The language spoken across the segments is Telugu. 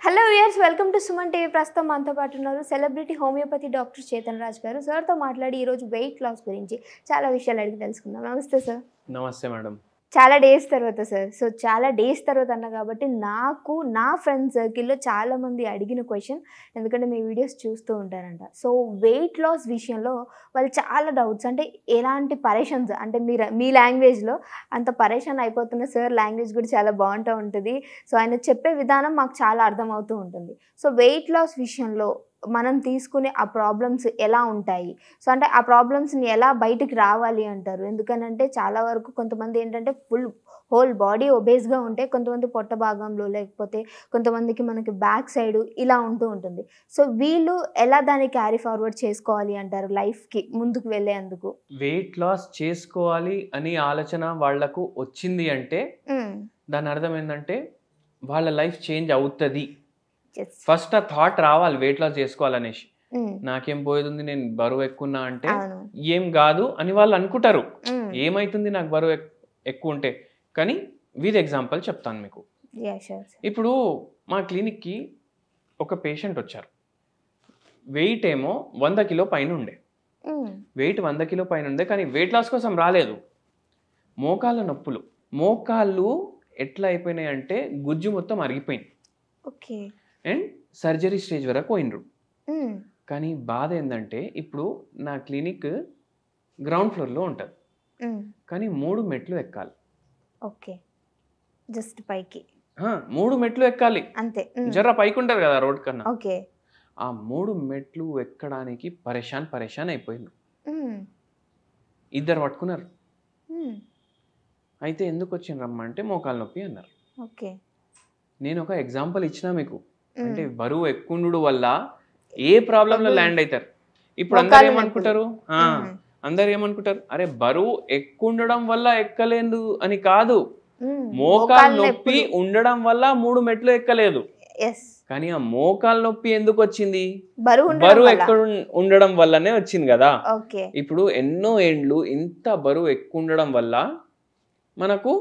Hello viewers, welcome to Suman TV. ప్రస్తుతం మనతో పాటు ఉన్నారు celebrity homeopathy doctor Chetan Raj గారు. సార్తో మాట్లాడి ఈరోజు వెయిట్ లాస్ గురించి చాలా విషయాలు అడిగి తెలుసుకుందాం. నమస్తే సార్. నమస్తే మేడం. చాలా డేస్ తర్వాత సార్. సో చాలా డేస్ తర్వాత అన్న కాబట్టి నాకు నా ఫ్రెండ్ సర్కిల్లో చాలామంది అడిగిన క్వశ్చన్, ఎందుకంటే మీ వీడియోస్ చూస్తూ ఉంటారంట. సో వెయిట్ లాస్ విషయంలో వాళ్ళు చాలా డౌట్స్, అంటే ఎలాంటి పరేషన్స్, అంటే మీ లాంగ్వేజ్లో అంత పరేషాన్ అయిపోతున్న సార్ లాంగ్వేజ్ కూడా చాలా బాగుంటూ ఉంటుంది. సో ఆయన చెప్పే విధానం మాకు చాలా అర్థమవుతూ ఉంటుంది. సో వెయిట్ లాస్ విషయంలో మనం తీసుకునే ఆ ప్రాబ్లమ్స్ ఎలా ఉంటాయి, సో అంటే ఆ ప్రాబ్లమ్స్ని ఎలా బయటికి రావాలి అంటారు? ఎందుకనంటే చాలా వరకు కొంతమంది ఏంటంటే హోల్ బాడీ ఒబేస్గా ఉంటే, కొంతమంది పొట్ట భాగంలో, లేకపోతే కొంతమందికి మనకి బ్యాక్ సైడ్ ఇలా ఉంటూ ఉంటుంది. సో వీళ్ళు ఎలా దాన్ని క్యారీ ఫార్వర్డ్ చేసుకోవాలి అంటారు లైఫ్కి ముందుకు వెళ్ళేందుకు? వెయిట్ లాస్ చేసుకోవాలి అని ఆలోచన వాళ్లకు వచ్చింది అంటే దాని అర్థం ఏంటంటే వాళ్ళ లైఫ్ చేంజ్ అవుతుంది. ఫస్ట్ ఆ థాట్ రావాలి వెయిట్ లాస్ చేసుకోవాలనేసి. నాకేం పోయేది, నేను బరువు ఎక్కున్నా అంటే ఏం కాదు అని వాళ్ళు అనుకుంటారు. ఏమైతుంది నాకు బరువు ఎక్కువ ఉంటే? కానీ విత్ ఎగ్జాంపుల్ చెప్తాను మీకు. ఇప్పుడు మా క్లినిక్కి ఒక పేషెంట్ వచ్చారు. వెయిట్ ఏమో 100 కిలో పైన ఉండే, వెయిట్ 100 కిలో పైన ఉండే, కానీ వెయిట్ లాస్ కోసం రాలేదు. మోకాళ్ళ నొప్పులు, మోకాళ్ళు ఎట్లా అయిపోయినాయి అంటే గుజ్జు మొత్తం అరిగిపోయింది. ఓకే. అండ్ సర్జరీ స్టేజ్ వరకు పోయినరు. కానీ బాధ ఏంటంటే ఇప్పుడు నా క్లినిక్ గ్రౌండ్ ఫ్లోర్లో ఉంటుంది, కానీ 3 మెట్లు ఎక్కాలి. ఓకే, జస్ట్ పైకి 3 మెట్లు ఎక్కాలి అంతే. జర్ర పైకి ఉంటారు కదా రోడ్ కన్నా. ఓకే. ఆ 3 మెట్లు ఎక్కడానికి పరేషాన్ అయిపోయింది. ఇద్దరు పట్టుకున్నారు. అయితే ఎందుకు వచ్చిండ్రమ్మా అంటే మోకాలు నొప్పి అన్నారు. ఓకే. నేను ఒక ఎగ్జాంపుల్ ఇచ్చినా మీకు, అంటే బరువు ఎక్కువ వల్ల ఏ ప్రాబ్లంలో ల్యాండ్ అవుతారు. ఇప్పుడు అందరు ఏమనుకుంటారు, అరే బరువు ఎక్కువ ఉండడం వల్ల ఎక్కలేదు అని కాదు, మోకాలు నొప్పి ఉండడం వల్ల 3 మెట్లు ఎక్కలేదు. కానీ ఆ మోకాలు నొప్పి ఎందుకు వచ్చింది? బరువు ఎక్కడ ఉండడం వల్లనే వచ్చింది కదా. ఇప్పుడు ఎన్నో ఏండ్లు ఇంత బరువు ఎక్కువ ఉండడం వల్ల మనకు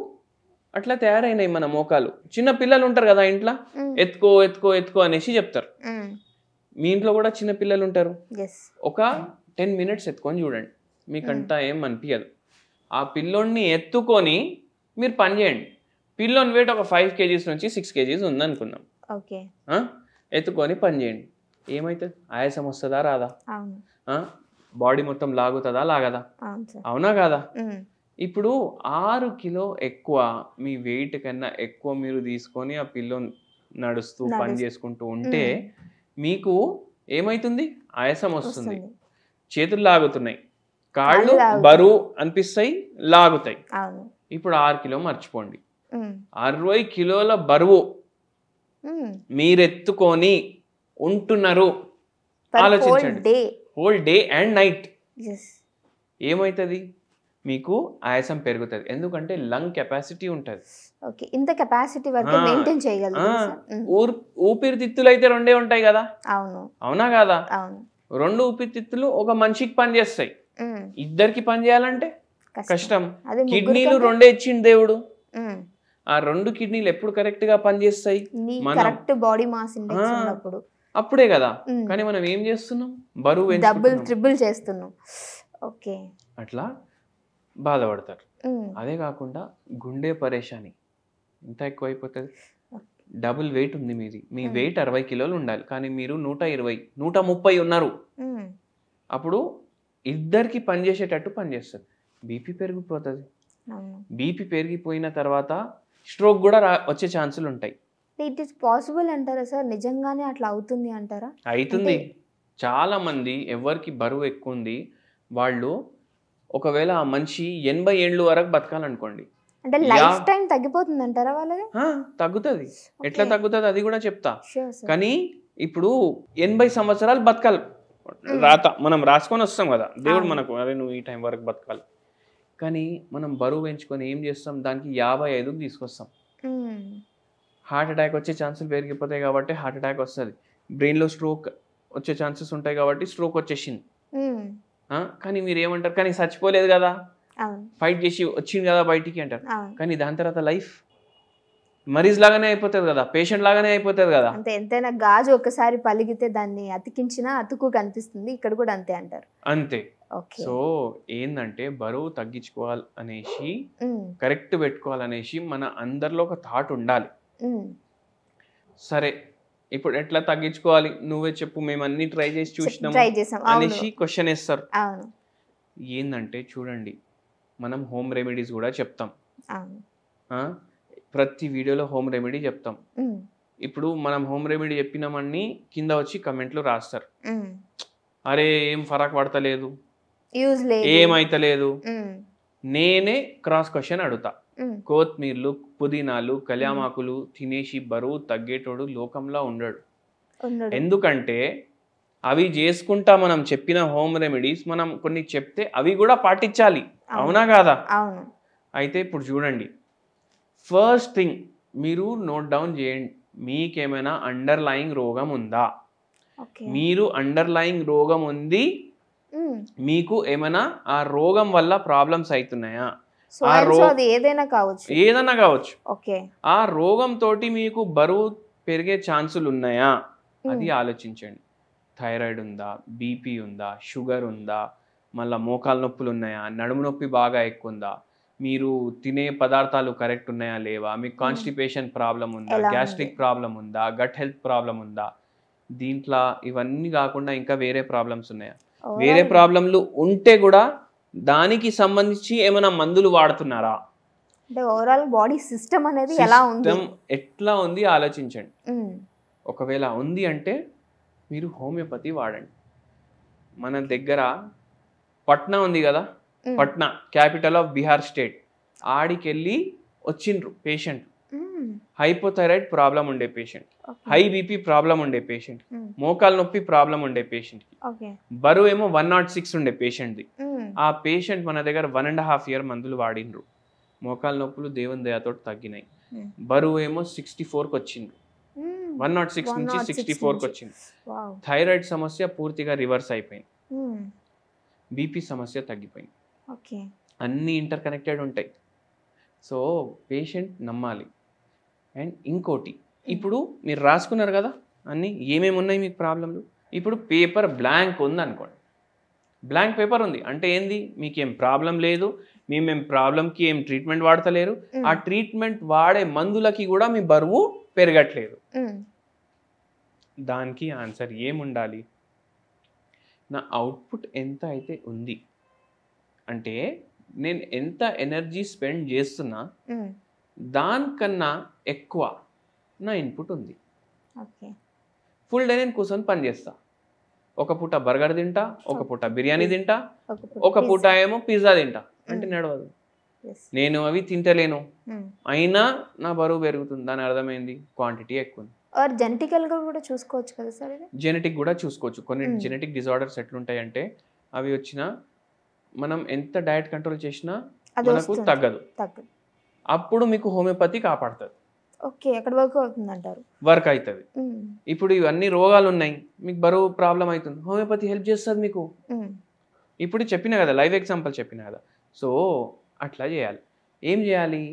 అట్లా తయారైనాయి మన మోకాలు. చిన్న పిల్లలు ఉంటారు కదా ఇంట్లో, ఎత్తుకో ఎత్తుకో ఎత్తుకో అనేసి చెప్తారు. మీ ఇంట్లో కూడా చిన్న పిల్లలు ఉంటారు. ఒక 10 మినిట్స్ ఎత్తుకొని చూడండి, మీకంతా ఏం అనిపించదు. ఆ పిల్లోడిని ఎత్తుకొని మీరు పని చేయండి. పిల్లోని వెయిట్ ఒక 5 kgs నుంచి 6 kgs ఉందనుకుందాం. ఎత్తుకొని పని చేయండి, ఏమవుతుంది? ఆయాసం వస్తుందా రాదా? బాడీ మొత్తం లాగుతుందా లాగదా? అవునా కాదా? ఇప్పుడు 6 కిలో ఎక్కువ మీ వెయిట్ కన్నా ఎక్కువ మీరు తీసుకొని ఆ పిల్లో నడుస్తూ పని చేసుకుంటూ ఉంటే మీకు ఏమైతుంది? ఆయాసం వస్తుంది, చేతులు లాగుతున్నాయి, కాళ్ళు బరువు అనిపిస్తాయి, లాగుతాయి. ఇప్పుడు 6 కిలో మర్చిపోండి, 60 కిలోల బరువు మీరెత్తుకొని ఉంటున్నారు. ఆలోచించండి, హోల్ డే అండ్ నైట్. ఏమవుతుంది? మీకు ఆయాసం పెరుగుతుంది, ఎందుకంటే లంగ్ కెపాసిటీ ఉంటుంది. ఓకే, ఇంత కెపాసిటీ వరకు మెయింటైన్ చేయగలుగుతారు. ఊపిరితిత్తులు అయితే 2 ఉంటాయి కదా. అవునా కాదా? 2 ఊపిరితిత్తులు ఒక మనిషికి పని చేస్తాయి. ఇద్దరికి పని చేయాలంటే కష్టం. కిడ్నీలు 2 ఇచ్చిండు దేవుడు. ఆ 2 కిడ్నీలు ఎప్పుడు కరెక్ట్ గా పనిచేస్తాయి? బాడీ మాస్ ఇండెక్స్ ఉన్నప్పుడు, అప్పుడే కదా. కానీ మనం ఏం చేస్తున్నాం? బరువు డబుల్ ట్రిపుల్ చేస్తున్నాం. ఓకే, అట్లా బాధపడతారు. అదే కాకుండా గుండె పరేషాని ఎంత ఎక్కువైపోతుంది. డబుల్ వెయిట్ ఉంది మీది, మీ వెయిట్ 60 కిలోలు ఉండాలి, కానీ మీరు 120 130 ఉన్నారు. అప్పుడు ఇద్దరికి పనిచేసేటట్టు పనిచేస్తుంది. బీపీ పెరిగిపోతుంది. బీపీ పెరిగిపోయిన తర్వాత స్ట్రోక్ కూడా వచ్చే ఛాన్సులు ఉంటాయి. ఇట్ ఈస్ పాసిబుల్ అంటారా సార్? నిజంగానే అట్లా అవుతుంది అంటారా? అవుతుంది. చాలా మంది ఎవరికి బరువు ఎక్కువ ఉంది వాళ్ళు, ఒకవేళ ఆ మనిషి 80 ఏళ్ళు వరకు బతకాలనుకోండి, అంటే లైఫ్ టైం తగ్గిపోతుంది అంటారా వాళ్ళది? తగ్గుతుంది. ఎట్లా తగ్గుతుంది అది కూడా చెప్తా. కానీ ఇప్పుడు 80 సంవత్సరాలు బతకాలి, మనం రాసుకొని వస్తాం కదా దేవుడు మనకు, అదే నువ్వు ఈ టైం వరకు బతకాలి. కానీ మనం బరువు పెంచుకొని ఏం చేస్తాం, దానికి 55కి తీసుకొస్తాం. హార్ట్ అటాక్ వచ్చే ఛాన్సులు పెరిగిపోతాయి కాబట్టి హార్ట్ అటాక్ వస్తుంది. బ్రెయిన్లో స్ట్రోక్ వచ్చే ఛాన్సెస్ ఉంటాయి కాబట్టి స్ట్రోక్ వచ్చేసింది. కానీ మీరు ఏమంటారు, కానీ చచ్చిపోలేదు కదా, ఫైట్ చేసి వచ్చింది కదా బయటికి అంటారు. కానీ దాని తర్వాత లైఫ్ మరీజ్ లాగానే అయిపోతుంది కదా, పేషెంట్ లాగానే అయిపోతుంది కదా. అంతే, ఎంతైనా గాజు ఒకసారి పలిగితే దాన్ని అతికించినా అతుకు కనిపిస్తుంది, ఇక్కడ కూడా అంతే అంటారు. అంతే. సో ఏంటంటే బరువు తగ్గించుకోవాలి అనేసి, కరెక్ట్ పెట్టుకోవాలనేసి మన అందరిలో ఒక థాట్ ఉండాలి. సరే ఇప్పుడు ఎట్లా తగ్గించుకోవాలి నువ్వే చెప్పు, మేము అన్ని ట్రై చేసి చూసినాము అనేసి క్వశ్చన్ వేస్తారు. ఏంటంటే చూడండి, మనం హోమ్ రెమెడీస్ కూడా చెప్తాం, ప్రతి వీడియోలో హోమ్ రెమెడీ చెప్తాం. ఇప్పుడు మనం హోమ్ రెమెడీ చెప్పినామని కింద వచ్చి కమెంట్లు రాస్తారు, అరే ఏం ఫరక్ పడతలేదు, ఏమైతలేదు. నేనే క్రాస్ క్వశ్చన్ అడుగుతా, కొత్తిమీరలు పుదీనాలు కళ్యామాకులు తినేసి బరువు తగ్గేటోడు లోకంలో ఉండడు. ఎందుకంటే అవి చేసుకుంటా మనం చెప్పిన హోమ్ రెమెడీస్ మనం కొన్ని చెప్తే అవి కూడా పాటించాలి, అవునా కాదా? అయితే ఇప్పుడు చూడండి, ఫస్ట్ థింగ్ మీరు నోట్ డౌన్ చేయండి, మీకేమైనా అండర్లయింగ్ రోగం ఉందా? మీరు అండర్లయింగ్ రోగం ఉంది, మీకు ఏమైనా ఆ రోగం వల్ల ప్రాబ్లమ్స్ అవుతున్నాయా? ఏదైనా కావచ్చు. ఆ రోగం తోటి మీకు బరువు పెరిగే ఛాన్సులు ఉన్నాయా అది ఆలోచించండి. థైరాయిడ్ ఉందా, బీపీ ఉందా, షుగర్ ఉందా, మళ్ళీ మోకాలు నొప్పులు ఉన్నాయా, నడుము నొప్పి బాగా ఎక్కువ ఉందా, మీరు తినే పదార్థాలు కరెక్ట్ ఉన్నాయా లేవా, మీకు కాన్స్టిపేషన్ ప్రాబ్లం ఉందా, గ్యాస్ట్రిక్ ప్రాబ్లం ఉందా, గట్ హెల్త్ ప్రాబ్లం ఉందా, దీంట్లో ఇవన్నీ కాకుండా ఇంకా వేరే ప్రాబ్లమ్స్ ఉన్నాయా? వేరే ప్రాబ్లంలు ఉంటే కూడా దానికి సంబంధించి ఏమైనా మందులు వాడుతున్నారా? ఓవరాల్ బాడీ సిస్టమ్ అనేది ఎలా ఉంది, ఎట్లా ఉంది ఆలోచించండి. ఒకవేళ ఉంది అంటే మీరు హోమియోపతి వాడండి. మన దగ్గర పట్నా ఉంది కదా, Patna capital of Bihar state, ఆడికెళ్ళి వచ్చిండ్రు పేషెంట్, హైపోథైరాయిడ్ ప్రాబ్లం ఉండే పేషెంట్, హై బీపీ ప్రాబ్లం ఉండే పేషెంట్, మోకాలు నొప్పి ప్రాబ్లం ఉండే పేషెంట్, బరువు ఏమో 106 ఉండే పేషెంట్ది. ఆ పేషెంట్ మన దగ్గర 1.5 year మందులు వాడిండ్రు, మోకాలు నొప్పులు దేవుని దయతో తగ్గినాయి, బరువు ఏమో 64కి వచ్చిండ్రు, 106 నుంచి 64కి వచ్చింది. థైరాయిడ్ సమస్య పూర్తిగా రివర్స్ అయిపోయింది, బీపీ సమస్య తగ్గిపోయింది. అన్నీ ఇంటర్ కనెక్టెడ్ ఉంటాయి. సో పేషెంట్ నమ్మాలి. అండ్ ఇంకోటి, ఇప్పుడు మీరు రాసుకున్నారు కదా అన్నీ ఏమేమి ఉన్నాయి మీకు ప్రాబ్లంలు, ఇప్పుడు పేపర్ బ్లాంక్ ఉంది అనుకోండి, బ్లాంక్ పేపర్ ఉంది అంటే ఏంది, మీకేం ప్రాబ్లం లేదు, మేమేం ప్రాబ్లంకి ఏం ట్రీట్మెంట్ వాడతలేరు, ఆ ట్రీట్మెంట్ వాడే మందులకి కూడా మీ బరువు పెరగట్లేదు. దానికి ఆన్సర్ ఏముండాలి, నా అవుట్పుట్ ఎంత అయితే ఉంది అంటే నేను ఎంత ఎనర్జీ స్పెండ్ చేస్తున్నా దానికన్నా ఎక్కువ నా ఇన్పుట్ ఉంది. ఫుల్ డే నేను కూర్చొని పని చేస్తా, ఒక పూట బర్గర్ తింటా, ఒక పూట బిర్యానీ తింటా, ఒక పూట ఏమో పిజ్జా తింటా, అంటే నడవదు. నేను అవి తింటలేను, అయినా నా బరువు పెరుగుతుంది, దాని అర్థమైంది క్వాంటిటీ ఎక్కువ ఉంది. జెనెటికల్ గా కూడా చూసుకోవచ్చు కదా సార్? జెనెటిక్ కూడా చూసుకోవచ్చు. కొన్ని జెనెటిక్ డిజార్డర్స్ ఎట్లుంటాయంటే అవి వచ్చినా మనం ఎంత డయట్ కంట్రోల్ చేసినా మనకు తగ్గదు, అప్పుడు మీకు హోమియోపతి కాపాడుతుంది. వర్క్ అవుతుంది. ఇప్పుడు ఇవన్నీ రోగాలు ఉన్నాయి, మీకు బరువు ప్రాబ్లం అవుతుంది, హోమియోపతి హెల్ప్ చేస్తుంది మీకు. ఇప్పుడు చెప్పిన కదా, లైవ్ ఎగ్జాంపుల్ చెప్పిన కదా. సో అట్లా చేయాలి. ఏం చేయాలి,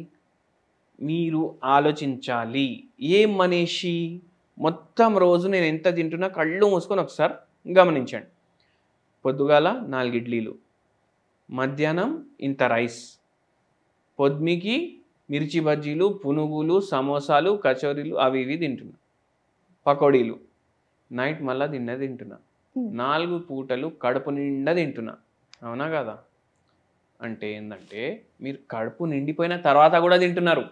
మీరు ఆలోచించాలి. ఏం మనిషి మొత్తం రోజు నేను ఎంత తింటున్నా కళ్ళు మూసుకొని ఒకసారి గమనించండి. పొద్దుగాల 4 ఇడ్లీలు, మధ్యాహ్నం ఇంత రైస్, పొద్దుకి మిర్చి బజ్జీలు, పునుగులు, సమోసాలు, కచోరీలు అవి ఇవి తింటున్నా, పకోడీలు, నైట్ మళ్ళీ తింటున్నా, 4 పూటలు కడుపు నిండా తింటున్నా, అవునా కదా? అంటే ఏంటంటే మీరు కడుపు నిండిపోయిన తర్వాత కూడా తింటున్నారు,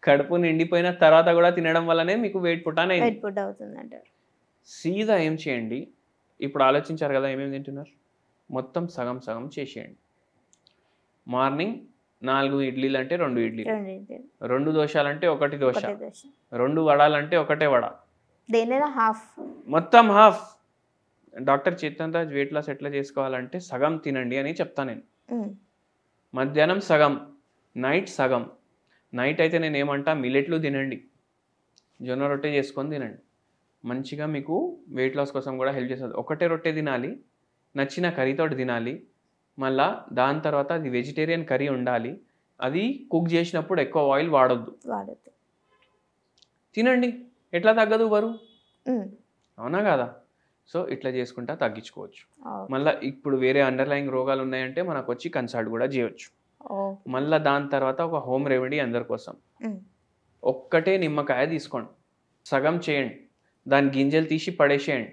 కడుపు నిండిపోయిన తర్వాత కూడా తినడం వల్లనే మీకు వెయిట్ పుట్ అవుతుంది. సీదా ఏం చేయండి, ఇప్పుడు ఆలోచించారు కదా ఏమేమి తింటున్నారు, మొత్తం సగం సగం చేసేయండి. మార్నింగ్ 4 ఇడ్లీలు అంటే 2 ఇడ్లీలు, 2 దోశలు అంటే 1 దోశ, 2 వడాలంటే 1 వడ, మొత్తం half. Doctor Chetan Raj weight loss ఎట్లా చేసుకోవాలంటే సగం తినండి అని చెప్తాను నేను. మధ్యాహ్నం సగం, నైట్ సగం. నైట్ అయితే నేను ఏమంటా, మిల్లెట్లు తినండి, జొన్న రొట్టె చేసుకొని తినండి, మంచిగా మీకు వెయిట్ లాస్ కోసం కూడా హెల్ప్ చేస్తుంది. 1 రొట్టె తినాలి, నచ్చిన కర్రీతో తినాలి, మళ్ళా దాని తర్వాత అది వెజిటేరియన్ కర్రీ ఉండాలి, అది కుక్ చేసినప్పుడు ఎక్కువ ఆయిల్ వాడొద్దు. తినండి, ఎట్లా తగ్గదు బరువు, అవునా కదా? సో ఇట్లా చేసుకుంటా తగ్గించుకోవచ్చు. మళ్ళీ ఇప్పుడు వేరే అండర్లైన్ రోగాలు ఉన్నాయంటే మనకు వచ్చి కన్సల్ట్ కూడా చేయొచ్చు. మళ్ళీ దాని తర్వాత ఒక హోమ్ రెమెడీ అందరి కోసం, ఒక్కటే నిమ్మకాయ తీసుకోండి, సగం చేయండి, దాని గింజలు తీసి పడేసేయండి,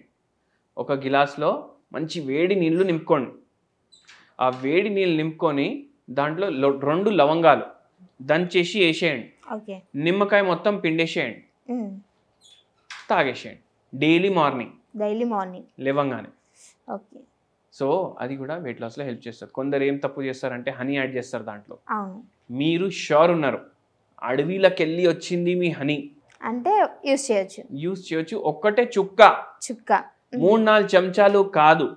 ఒక గిలాస్లో మంచి వేడి నీళ్ళు నింపుకోండి. ఆ వేడి నీళ్ళు నింపుకొని దాంట్లో 2 లవంగాలు దంచేసి వేసేయండి, నిమ్మకాయ మొత్తం పిండేసేయండి, తాగేసేయండి డైలీ మార్నింగ్ లేవంగానే. సో అది కూడా వెయిట్ లాస్లో హెల్ప్ చేస్తుంది. కొందరు ఏం తప్పు చేస్తారంటే హనీ యాడ్ చేస్తారు దాంట్లో. మీరు షూర్ ఉన్నారు అడవిలోకి వెళ్ళి వచ్చింది మీ హనీ అంటే యూస్ చేయొచ్చు. ఒక్కటే చుక్క 3-4 చెంచాలు కాదు,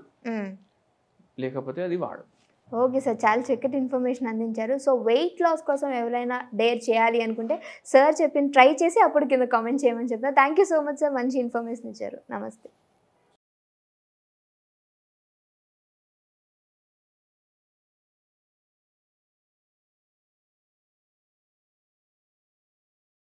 లేకపోతే అది వాడు. ఓకే సార్, చాలా చక్కటి ఇన్ఫర్మేషన్ అందించారు. సో వెయిట్ లాస్ కోసం ఎవరైనా డేర్ చేయాలి అనుకుంటే సార్ చెప్పిన ట్రై చేసి అప్పుడు కింద కామెంట్ చేయమని చెప్తాను. Thank you so much sir, మంచి ఇన్ఫర్మేషన్ ఇచ్చారు. నమస్తే.